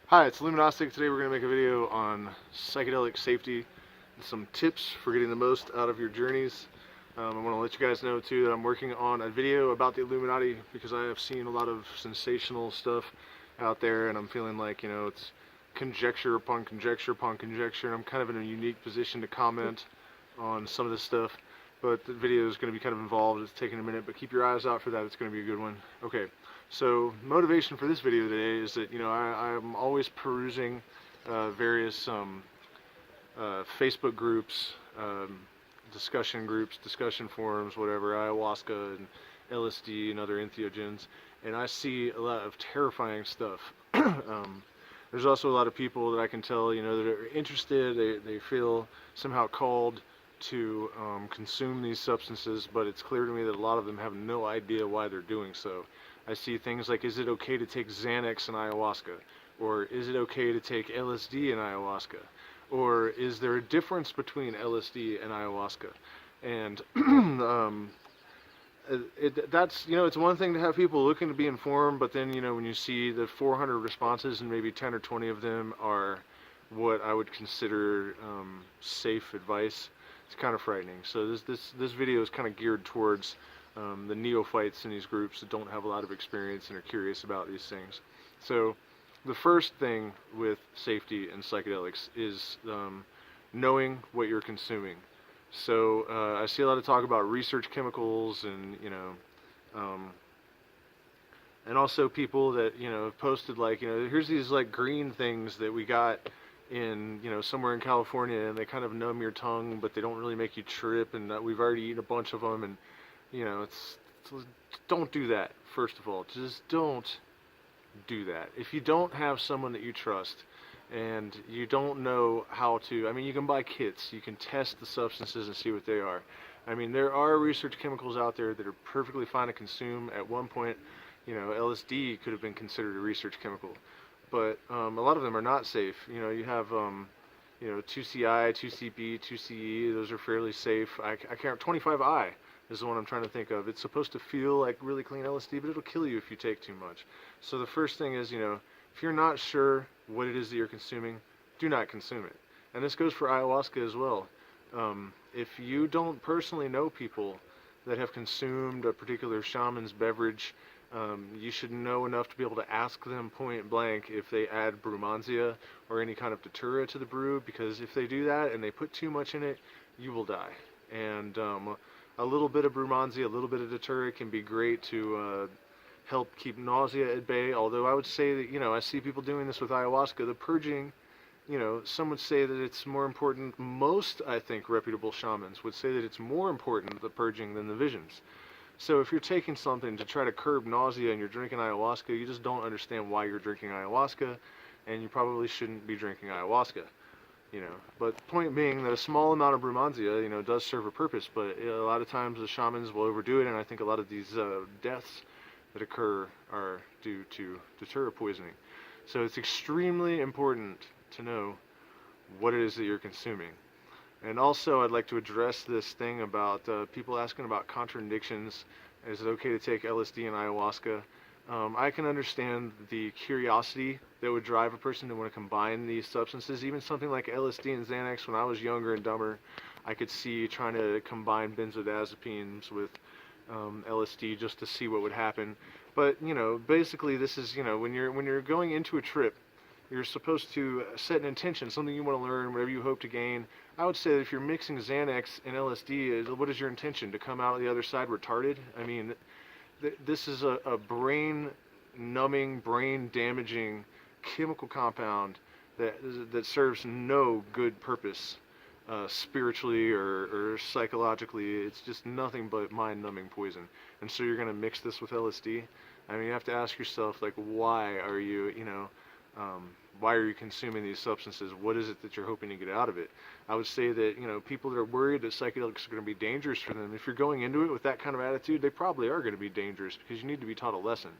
Hi, it's Luminostic. Today we're going to make a video on psychedelic safety and some tips for getting the most out of your journeys. I want to let you guys know too that I'm working on a video about the Illuminati because I have seen a lot of sensational stuff out there, and I'm feeling like, it's conjecture upon conjecture upon conjecture, and I'm kind of in a unique position to comment on some of this stuff. But the video is going to be kind of involved. It's taking a minute, but keep your eyes out for that. It's going to be a good one. Okay. So motivation for this video today is that I'm always perusing various Facebook groups, discussion groups, discussion forums, whatever, ayahuasca and LSD and other entheogens, and I see a lot of terrifying stuff. There's also a lot of people that I can tell, that are interested. They feel somehow called to consume these substances, but it's clear to me that a lot of them have no idea why they're doing so. I see things like, is it okay to take Xanax and ayahuasca? Or is it okay to take LSD and ayahuasca? Or is there a difference between LSD and ayahuasca? And it's one thing to have people looking to be informed, but then, when you see the 400 responses and maybe 10 or 20 of them are what I would consider safe advice, it's kind of frightening. So this video is kind of geared towards the neophytes in these groups that don't have a lot of experience and are curious about these things. So the first thing with safety and psychedelics is knowing what you're consuming. So I see a lot of talk about research chemicals and and also people that have posted like here's these like green things that we got in somewhere in California, and they kind of numb your tongue, but they don't really make you trip, and we've already eaten a bunch of them, and don't do that. First of all, just don't do that. If you don't have someone that you trust and you don't know how to, you can buy kits, you can test the substances and see what they are. There are research chemicals out there that are perfectly fine to consume. At one point, LSD could have been considered a research chemical, but a lot of them are not safe. You have 2CI, 2CB, 2CE, those are fairly safe. I can't, 25I is the one I'm trying to think of. It's supposed to feel like really clean LSD, but it'll kill you if you take too much. So the first thing is, if you're not sure what it is that you're consuming, do not consume it. And this goes for ayahuasca as well. If you don't personally know people that have consumed a particular shaman's beverage, you should know enough to be able to ask them point blank if they add brumansia or any kind of datura to the brew, because if they do that and they put too much in it, you will die. And a little bit of brumansia, a little bit of datura can be great to help keep nausea at bay. Although I would say that, I see people doing this with ayahuasca. The purging, some would say that it's more important. Most, I think, reputable shamans would say that it's more important, the purging, than the visions. So if you're taking something to try to curb nausea and you're drinking ayahuasca, you just don't understand why you're drinking ayahuasca, and you probably shouldn't be drinking ayahuasca. But the point being that a small amount of brumansia, does serve a purpose, but a lot of times the shamans will overdo it, and I think a lot of these deaths that occur are due to datura poisoning. So it's extremely important to know what it is that you're consuming. And also, I'd like to address this thing about people asking about contradictions. Is it okay to take LSD and ayahuasca? I can understand the curiosity that would drive a person to want to combine these substances. Even something like LSD and Xanax, when I was younger and dumber, I could see trying to combine benzodiazepines with LSD just to see what would happen. But basically, this is when you're going into a trip, you're supposed to set an intention, something you want to learn, whatever you hope to gain. I would say that if you're mixing Xanax and LSD, what is your intention? To come out the other side retarded? This is a brain-numbing, brain-damaging chemical compound that serves no good purpose, spiritually or psychologically. It's just nothing but mind-numbing poison. And so you're going to mix this with LSD? You have to ask yourself, like, why are you, why are you consuming these substances? What is it that you're hoping to get out of it? I would say that, people that are worried that psychedelics are going to be dangerous for them, if you're going into it with that kind of attitude, they probably are going to be dangerous, because you need to be taught a lesson.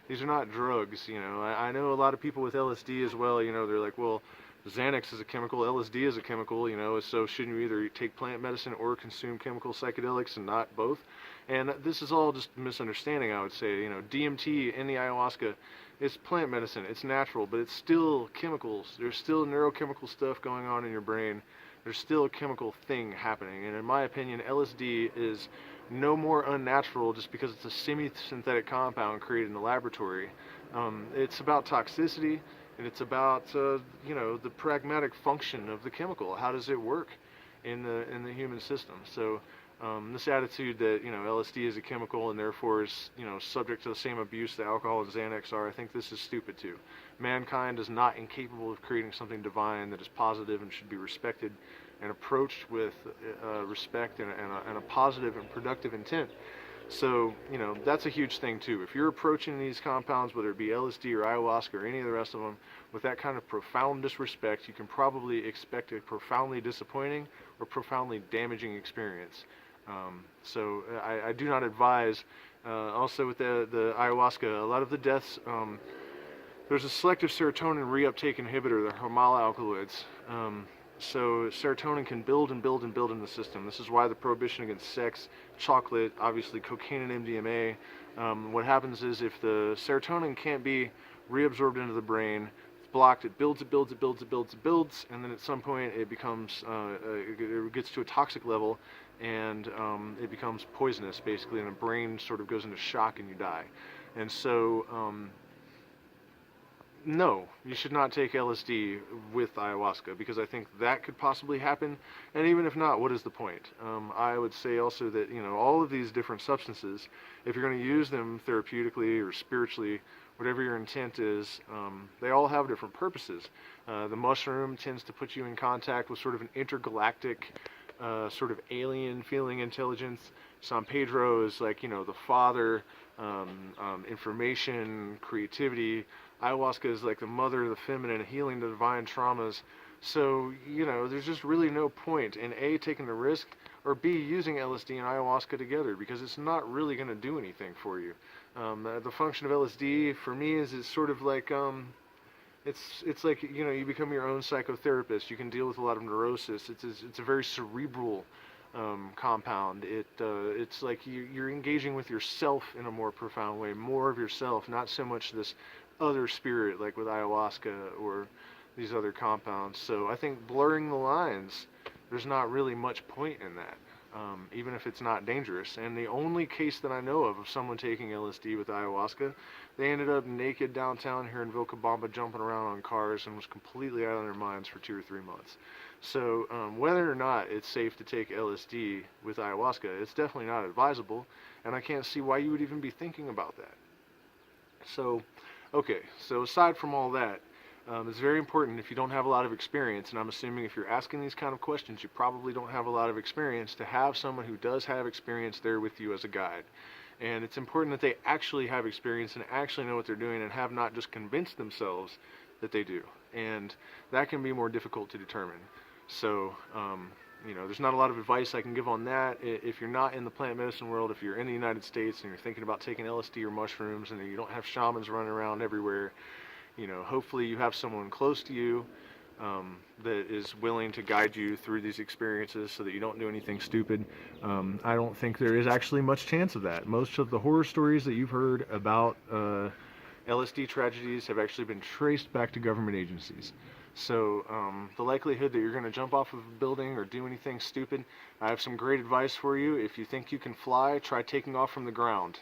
These are not drugs, I know a lot of people with LSD as well, they're like, well, Xanax is a chemical, LSD is a chemical, so shouldn't you either take plant medicine or consume chemical psychedelics and not both? And this is all just misunderstanding, I would say. DMT in the ayahuasca it's plant medicine, it's natural, but it's still chemicals. There's still neurochemical stuff going on in your brain. There's still a chemical thing happening, and in my opinion, LSD is no more unnatural just because it's a semi-synthetic compound created in the laboratory. It's about toxicity, and it's about the pragmatic function of the chemical. How does it work in the human system? So this attitude that LSD is a chemical and therefore is subject to the same abuse that alcohol and Xanax are, I think this is stupid too. Mankind is not incapable of creating something divine that is positive and should be respected and approached with respect and a positive and productive intent. So, that's a huge thing too. If you're approaching these compounds, whether it be LSD or ayahuasca or any of the rest of them, with that kind of profound disrespect, you can probably expect a profoundly disappointing or profoundly damaging experience. So I do not advise. Also with the ayahuasca, a lot of the deaths, there's a selective serotonin reuptake inhibitor, the hormonal alkaloids. So serotonin can build and build and build in the system. This is why the prohibition against sex, chocolate, obviously cocaine and MDMA. What happens is if the serotonin can't be reabsorbed into the brain, it's blocked, it builds, it builds, it builds, it builds, it builds, and then at some point it becomes, it gets to a toxic level, and it becomes poisonous basically, and the brain sort of goes into shock and you die. And so, no, you should not take LSD with ayahuasca, because I think that could possibly happen, and even if not, what is the point? I would say also that, all of these different substances, if you're going to use them therapeutically or spiritually, whatever your intent is, they all have different purposes. The mushroom tends to put you in contact with sort of an intergalactic, sort of alien feeling intelligence. San Pedro is like, the father, information, creativity. Ayahuasca is like the mother of the feminine, healing the divine traumas. So, there's just really no point in A, taking the risk, or B, using LSD and ayahuasca together, because it's not really going to do anything for you. The function of LSD for me is it's sort of like, it's like, you become your own psychotherapist. You can deal with a lot of neurosis. It's a very cerebral compound. It's like you're engaging with yourself in a more profound way, more of yourself, not so much this other spirit like with ayahuasca or these other compounds. So I think blurring the lines, there's not really much point in that, even if it's not dangerous. And the only case that I know of someone taking LSD with ayahuasca, they ended up naked downtown here in Vilcabamba, jumping around on cars, and was completely out of their minds for 2 or 3 months. So whether or not it's safe to take LSD with ayahuasca, it's definitely not advisable, and I can't see why you would even be thinking about that. So, okay, so aside from all that, it's very important, if you don't have a lot of experience, and I'm assuming if you're asking these kind of questions, you probably don't have a lot of experience, to have someone who does have experience there with you as a guide. And it's important that they actually have experience and actually know what they're doing, and have not just convinced themselves that they do. And that can be more difficult to determine. So, there's not a lot of advice I can give on that. If you're not in the plant medicine world, if you're in the United States and you're thinking about taking LSD or mushrooms, and you don't have shamans running around everywhere, hopefully you have someone close to you that is willing to guide you through these experiences so that you don't do anything stupid. I don't think there is actually much chance of that. Most of the horror stories that you've heard about LSD tragedies have actually been traced back to government agencies. So the likelihood that you're going to jump off of a building or do anything stupid, I have some great advice for you. If you think you can fly, try taking off from the ground.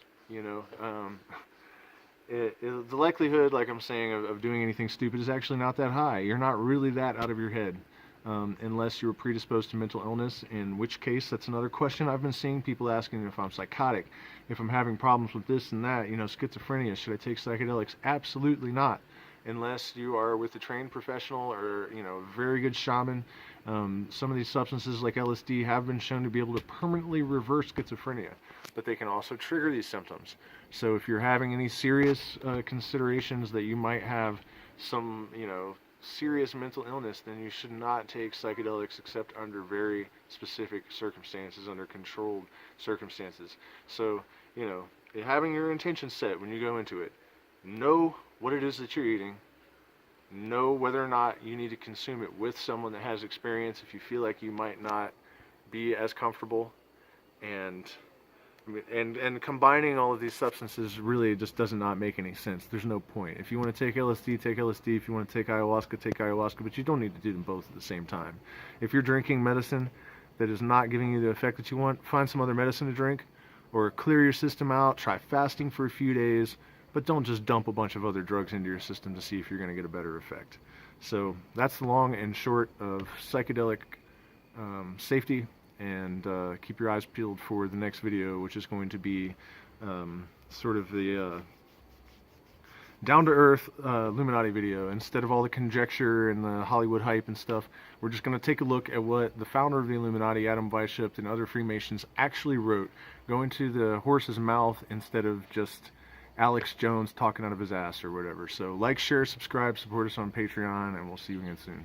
The likelihood, like I'm saying, of doing anything stupid is actually not that high. You're not really that out of your head, unless you're predisposed to mental illness, in which case that's another question I've been seeing people asking, if I'm psychotic, if I'm having problems with this and that, schizophrenia, should I take psychedelics? Absolutely not, unless you are with a trained professional or, very good shaman. Some of these substances like LSD have been shown to be able to permanently reverse schizophrenia, but they can also trigger these symptoms. So if you're having any serious considerations that you might have some, serious mental illness, then you should not take psychedelics except under very specific circumstances, under controlled circumstances. So, having your intention set when you go into it, know what it is that you're eating, know whether or not you need to consume it with someone that has experience if you feel like you might not be as comfortable, and And combining all of these substances really just does not make any sense. There's no point. If you want to take LSD, take LSD. If you want to take ayahuasca, take ayahuasca. But you don't need to do them both at the same time. If you're drinking medicine that is not giving you the effect that you want, find some other medicine to drink, or clear your system out. Try fasting for a few days, but don't just dump a bunch of other drugs into your system to see if you're going to get a better effect. So that's the long and short of psychedelic safety. And keep your eyes peeled for the next video, which is going to be sort of the down-to-earth Illuminati video. Instead of all the conjecture and the Hollywood hype and stuff, we're just going to take a look at what the founder of the Illuminati, Adam Weishaupt, and other Freemasons actually wrote. Go into the horse's mouth instead of just Alex Jones talking out of his ass or whatever. So like, share, subscribe, support us on Patreon, and we'll see you again soon.